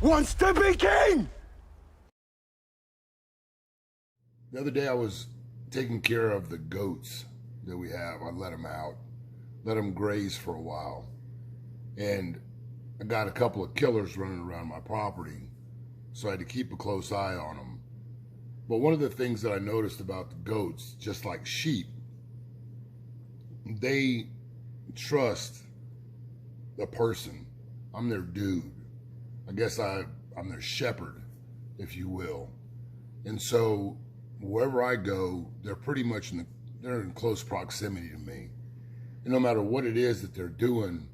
wants to be king! The other day I was taking care of the goats that we have. I let them out, let them graze for a while. And I got a couple of killers running around my property, so I had to keep a close eye on them. But one of the things that I noticed about the goats, just like sheep, they trust the person. I'm their dude. I guess I'm their shepherd, if you will. And so wherever I go, they're pretty much they're in close proximity to me. And no matter what it is that they're doing,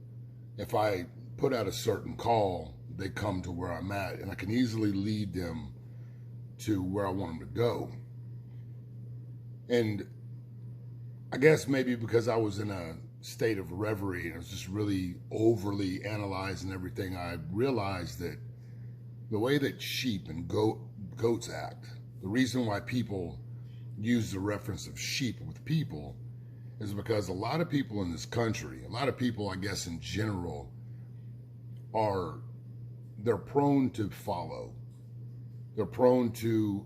if I put out a certain call, they come to where I'm at, and I can easily lead them to where I want them to go. And I guess maybe because I was in a state of reverie and I was just really overly analyzing everything, I realized that the way that sheep and goats act, the reason why people use the reference of sheep with people is because a lot of people in this country, a lot of people, I guess, in general, they're prone to follow. They're prone to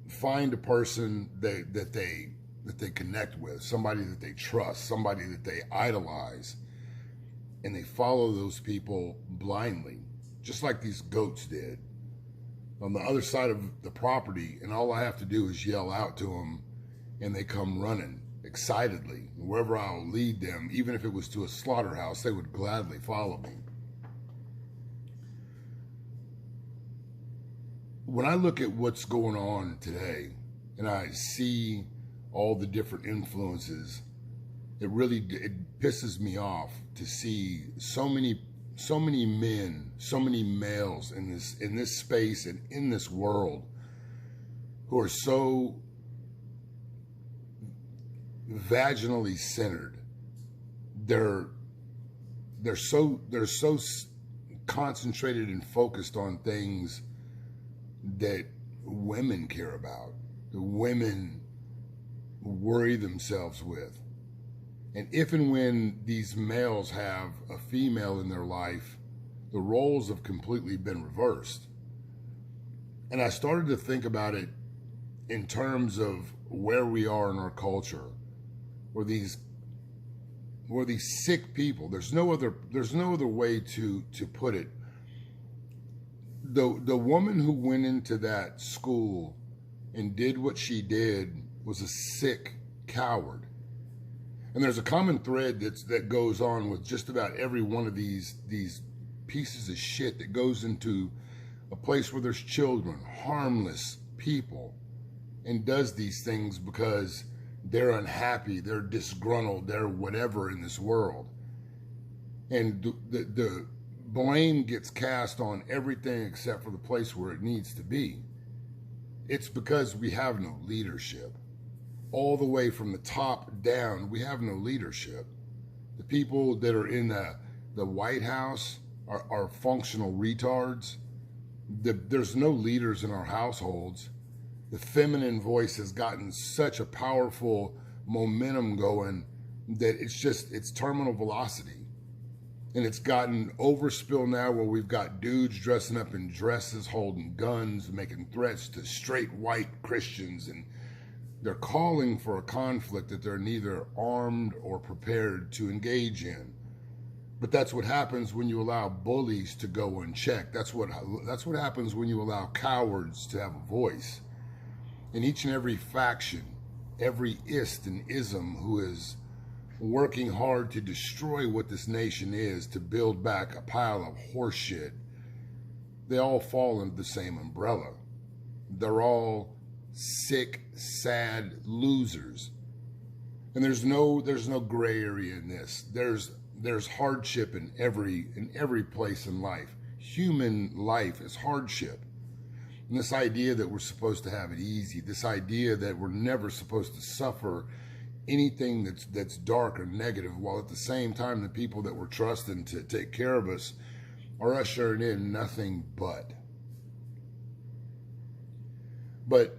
find a person that they connect with, somebody that they trust, somebody that they idolize, and they follow those people blindly, just like these goats did on the other side of the property, and all I have to do is yell out to them and they come running excitedly. Wherever I'll lead them, even if it was to a slaughterhouse, they would gladly follow me. When I look at what's going on today and I see all the different influences, it pisses me off to see so many men, so many males in this space and in this world who are so vaginally centered. They're so concentrated and focused on things that women care about, the women worry themselves with. And if and when these males have a female in their life, the roles have completely been reversed. And I started to think about it in terms of where we are in our culture, where these sick people, there's no other way to put it. The woman who went into that school and did what she did was a sick coward. And there's a common thread that goes on with just about every one of these pieces of shit that goes into a place where there's children, harmless people, and does these things because they're unhappy, they're disgruntled, they're whatever in this world. And the blame gets cast on everything except for the place where it needs to be. It's because we have no leadership. All the way from the top down, we have no leadership. The people that are in the White House are functional retards. There's no leaders in our households. The feminine voice has gotten such a powerful momentum going that it's terminal velocity. And it's gotten overspill now where we've got dudes dressing up in dresses, holding guns, making threats to straight white Christians, and they're calling for a conflict that they're neither armed or prepared to engage in. But that's what happens when you allow bullies to go unchecked. That's what happens when you allow cowards to have a voice. And each and every faction, every ist and ism who is working hard to destroy what this nation is, to build back a pile of horseshit, they all fall under the same umbrella. They're all sick, sad losers. And there's no gray area in this. There's hardship in every place in life. Human life is hardship. And this idea that we're supposed to have it easy, this idea that we're never supposed to suffer anything that's dark or negative, while at the same time the people that we're trusting to take care of us are ushering in nothing but. But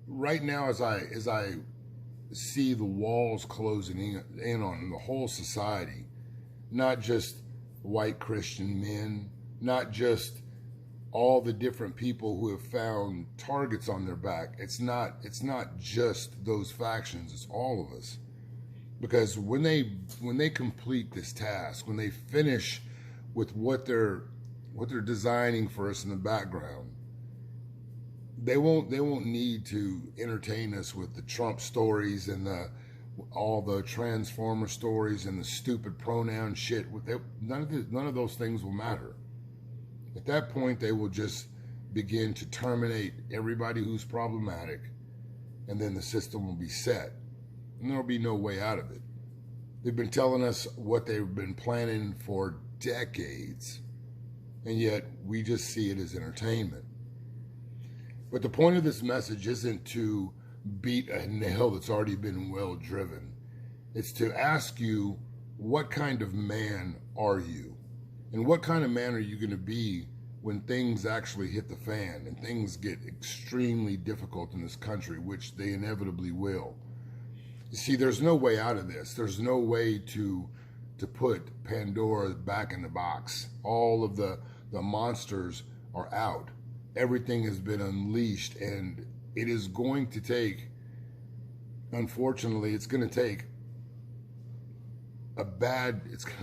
right now, as I see the walls closing in on the whole society, not just white Christian men, not just all the different people who have found targets on their back. It's not just those factions, it's all of us. Because when they complete this task, when they finish with what they're designing for us in the background, they won't need to entertain us with the Trump stories and all the Transformer stories and the stupid pronoun shit. None of those things will matter. At that point, they will just begin to terminate everybody who's problematic, and then the system will be set, and there'll be no way out of it. They've been telling us what they've been planning for decades, and yet we just see it as entertainment. But the point of this message isn't to beat a nail that's already been well driven. It's to ask you, what kind of man are you? And what kind of man are you going to be when things actually hit the fan and things get extremely difficult in this country, which they inevitably will? You see, there's no way out of this. There's no way to put Pandora back in the box. All of the monsters are out. Everything has been unleashed, and it is going to take, unfortunately, it's going to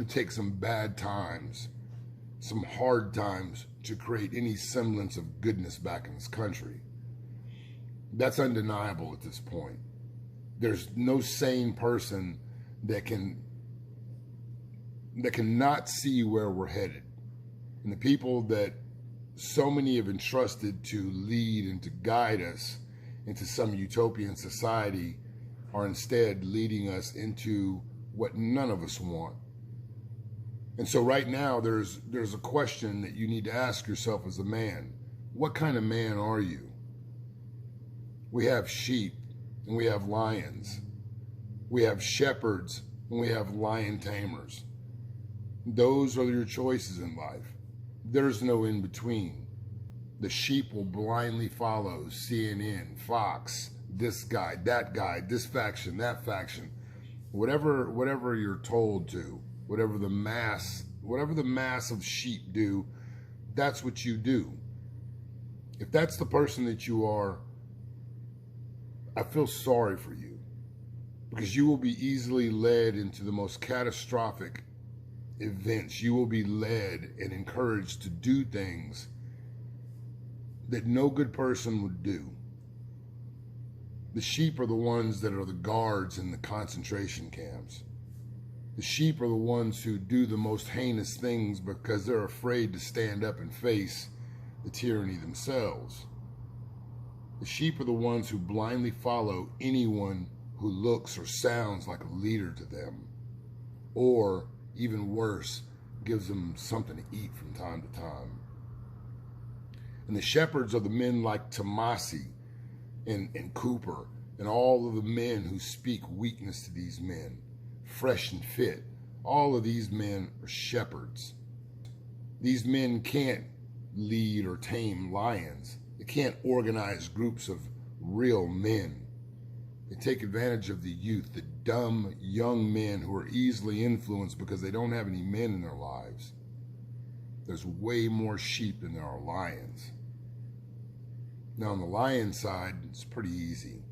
take some bad times, some hard times to create any semblance of goodness back in this country. That's undeniable at this point. There's no sane person that cannot see where we're headed. And the people that so many have entrusted to lead and to guide us into some utopian society are instead leading us into what none of us want. And so right now, there's a question that you need to ask yourself as a man. What kind of man are you? We have sheep and we have lions. We have shepherds and we have lion tamers. Those are your choices in life. There's no in between. The sheep will blindly follow CNN, Fox, this guy, this faction, that faction. Whatever you're told to, whatever the mass of sheep do, that's what you do. If that's the person that you are, I feel sorry for you, because you will be easily led into the most catastrophic events. You will be led and encouraged to do things that no good person would do. The sheep are the ones that are the guards in the concentration camps. The sheep are the ones who do the most heinous things because they're afraid to stand up and face the tyranny themselves. The sheep are the ones who blindly follow anyone who looks or sounds like a leader to them, or even worse, gives them something to eat from time to time. And the shepherds are the men like Tomasi and Cooper and all of the men who speak weakness to these men, fresh and fit. All of these men are shepherds. These men can't lead or tame lions. They can't organize groups of real men. They take advantage of the youth, the dumb young men who are easily influenced because they don't have any men in their lives. There's way more sheep than there are lions. Now on the lion side, it's pretty easy.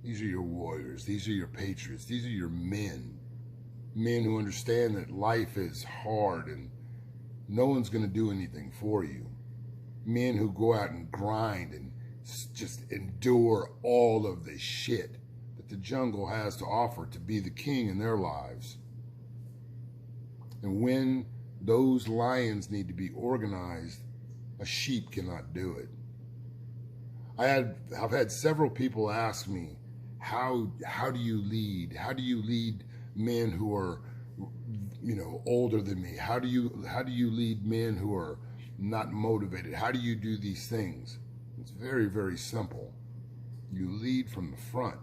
These are your warriors. These are your patriots. These are your men. Men who understand that life is hard and no one's going to do anything for you. Men who go out and grind and just endure all of the shit that the jungle has to offer to be the king in their lives. And when those lions need to be organized, a sheep cannot do it. I've had several people ask me, how do you lead? How do you lead men who are, older than me? How do you lead men who are not motivated? How do you do these things? It's very, very simple. You lead from the front.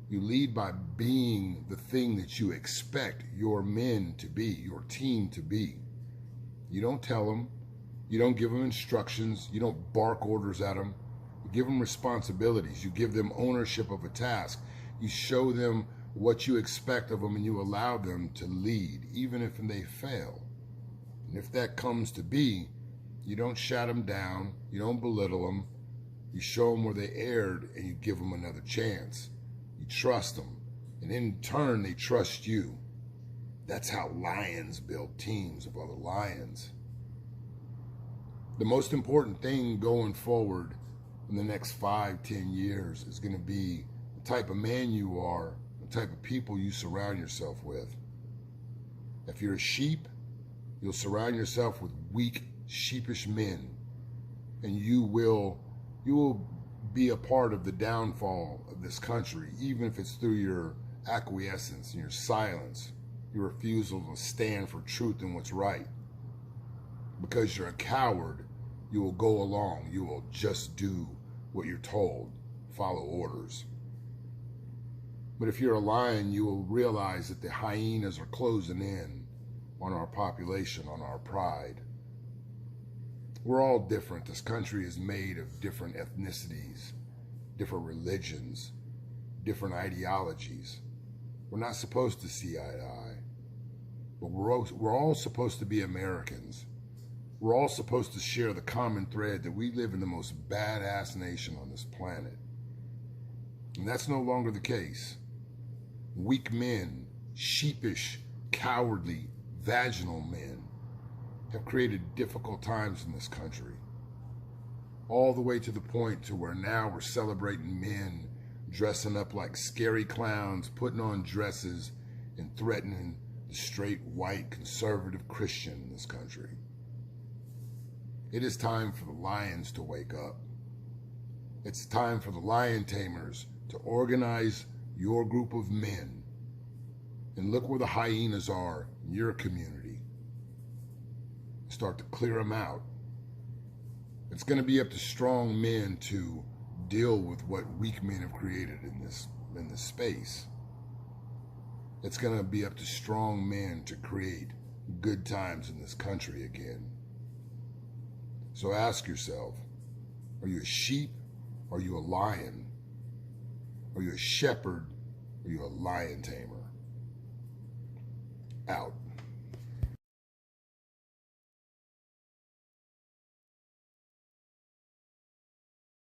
You lead by being the thing that you expect your men to be, your team to be. You don't tell them. You don't give them instructions. You don't bark orders at them. You give them responsibilities. You give them ownership of a task. You show them what you expect of them, and you allow them to lead, even if they fail. And if that comes to be, You don't shout them down. You don't belittle them. You show them where they erred, and you give them another chance. You trust them, and in turn, they trust you. That's how lions build teams of other lions. The most important thing going forward in the next 5, 10 years is going to be the type of man you are, the type of people you surround yourself with. If you're a sheep, you'll surround yourself with weak, sheepish men, and you will be a part of the downfall of this country, even if it's through your acquiescence and your silence, your refusal to stand for truth and what's right. Because you're a coward, you will go along. You will just do what you're told, follow orders. But if you're a lion, you will realize that the hyenas are closing in on our population, on our pride. We're all different. This country is made of different ethnicities, different religions, different ideologies. We're not supposed to see eye to eye, but we're all supposed to be Americans. We're all supposed to share the common thread that we live in the most badass nation on this planet. And that's no longer the case. Weak men, sheepish, cowardly, vaginal men have created difficult times in this country. All the way to the point to where now we're celebrating men dressing up like scary clowns, putting on dresses, and threatening the straight, white, conservative Christian in this country. It is time for the lions to wake up. It's time for the lion tamers to organize your group of men and look where the hyenas are in your community. Start to clear them out. It's going to be up to strong men to deal with what weak men have created in this space. It's going to be up to strong men to create good times in this country again. So ask yourself, are you a sheep? Are you a lion? Are you a shepherd? Are you a lion tamer? Out.